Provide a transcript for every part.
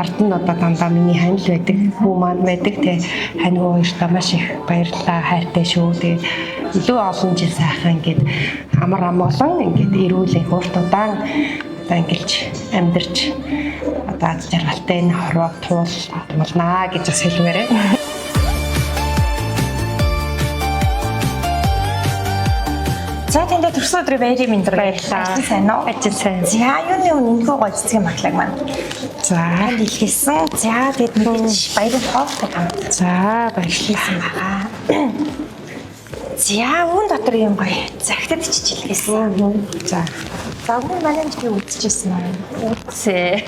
ард нь одоо дандаа миний хань л байдаг, хүү маань байдаг те. Хань хүү хоёртаа маш их баярлалаа, хайртай шүү. Тэгээд илүү олон жил сайхан ингээд амар амгалан ингээд эрүүл хурд удаан одоо ингээд амьдарч одоо аз жаргалтай энэ хорвоо туул болнаа гэж бас хэлмээрээ. За тэндээ төрсөн өдрийн баярын мэндэр баярлалаа. Сайн уу? Ажил сайн. За юуны өмнө энэхүү гой цэцгийн маглаг маань. За дэлгэсэн. За тэгээд мэдээж баярын тоолтой тань. за баярлалаа байгаа. За үүн дотор юм гоё загтад чижилгээсэн. За За үүн манай чи үзчихсэн юм. үтсээ.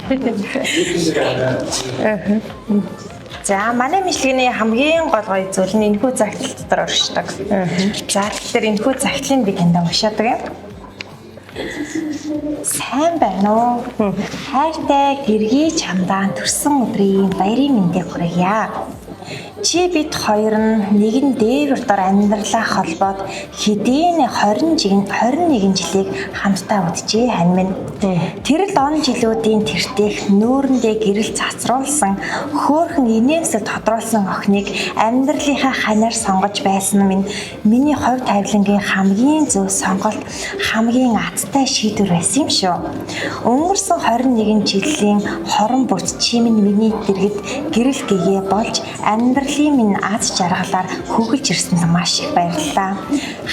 За манай мэдлэгийн хамгийн гол гоё зүйл нь энэхүү загтал дотор оршдог. За тэгэхээр энэхүү загтлыг би танд уншаадаг юм. Сайн байна уу? Хайртай гэргий чамдаа төрсөн өдрийн баярын мэндийг хүргье. Чи бид хоёр нь нэгэн дээвэр дор амьдралаа холбоод хэдийн 21 жилийг хамтдаа үтжээ хань минь. Тэрл он жилүүдийн тэртех нүүрэндээ гэрэл цацруулсан хөөхөн инээмсэл тодруулсан охиныг амьдралынхаа ханаар сонгож байсан минь миний хувь тавилангийн хамгийн зөв сонголт, хамгийн азтай шийдвэр байсан юм шүү. Өнгөрсөн 21 жилийн хорон бүц чи минь миний дэргэд гэрэл гэгээ болж амьдралын минь аз жаргалаар хөглж ирсэнд маш их баярлалаа.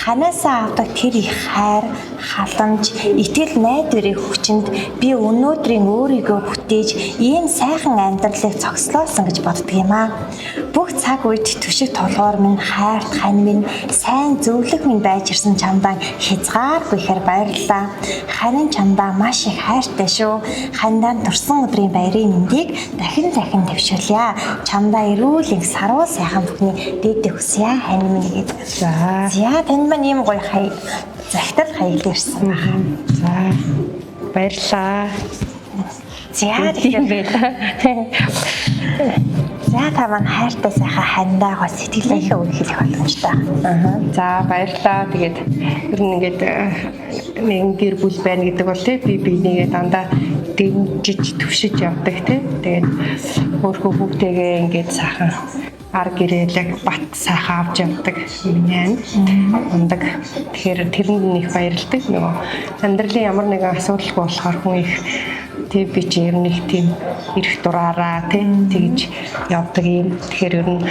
Ханаасаа авдаг тэр их хайр, халамж, итгэл найдварыг хүчинд би өнөөдрийн өөрийгөө бүтээж ийм сайхан амьдралыг цогцлоосон гэж боддог юм аа. Бүх цаг үед түшиг толгоор минь хайрт хань минь сайн зөвлөх минь байж ирсэн чамдаа хязгааргүй ихээр баярлалаа. Хань чамдаа маш их хайртай шүү. Хандаа төрсөн өдрийн баярын мэндийг дахин төвшүүлье. Чамдаа эрүүл сарвал сайхан бүхний дээдээ хүсье хань минь гэдэг. За танд маань ийм гоё загтал хаягд ирсэн байна. За баярлалаа. За тэгэхээр за та маань хайртай сайхан хандаа гоо сэтгэлээхээ өгөх боломжтой. За баярлалаа. Тэгээд ер нь ингээд нэгэн гэр бүл байна гэдэг бол тий би бинийгээ дандаа дэмжиж төвшиж явдаг тий. Тэгээд өөрөө хүүхдээгээ ингээд сайхан ар гэрэлэг бат сайхан авч явдаг миний ундаг. Тэгэхээр тэрэнд нэг баярлдаг. Нөгөө амьдралын ямар нэгэн асуудалгүй болохоор хүн их тий би чи ер нь их тийм ирэх дураараа тий тэгж явдаг юм. Тэгэхээр ер нь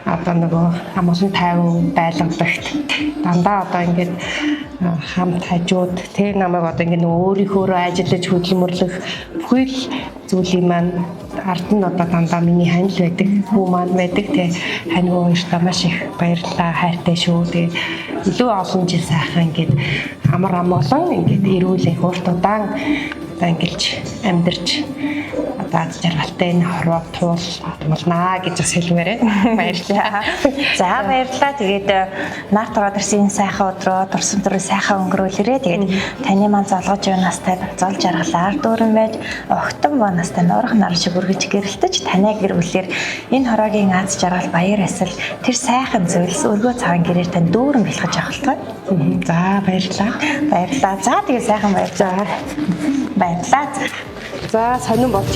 одоо нөгөө амгалан тайван байлгадагт дандаа одоо ингээд хамт хажууд тий намайг одоо ингээд өөрийнхөө ажиллаж хөдөлмөрлөх бүхий л зүйлийн маань ард нь одоо дандаа миний хань л байдаг, хүү маань байдаг тий хань хүү хоёртаа маш их баярлалаа, хайртай шүү. Тэгээд илүү олон жил сайхан ингээд амар амгалан ингээд эрүүл хурд удаан ингээд амьдарч одоо аз жаргалтай энэ хорвоо туул болнаа гэж бас хэлмээрээ. Баярлалаа. За баярлалаа. Тэгээд нарт ороод ирсэн сайхан өдрөө турсан төрөө сайхан өнгөрүүлээрээ. Тэгээд таны маань залгаж буй настай зол жаргалаар дүүрэн байж огтон боо настай нуурах нар шиг өргөж гэрэлтэж танай гэр бүлээр энэ хороогийн аз жаргал баяр эсэл тэр сайхан зүйлс өргөө цагаан гэрээр тань дүүрэн бэлгэж авах болтой. За баярлалаа. Баярлалаа. За тэгээд сайхан баярлалаа. Баярлалаа. За сонирн болж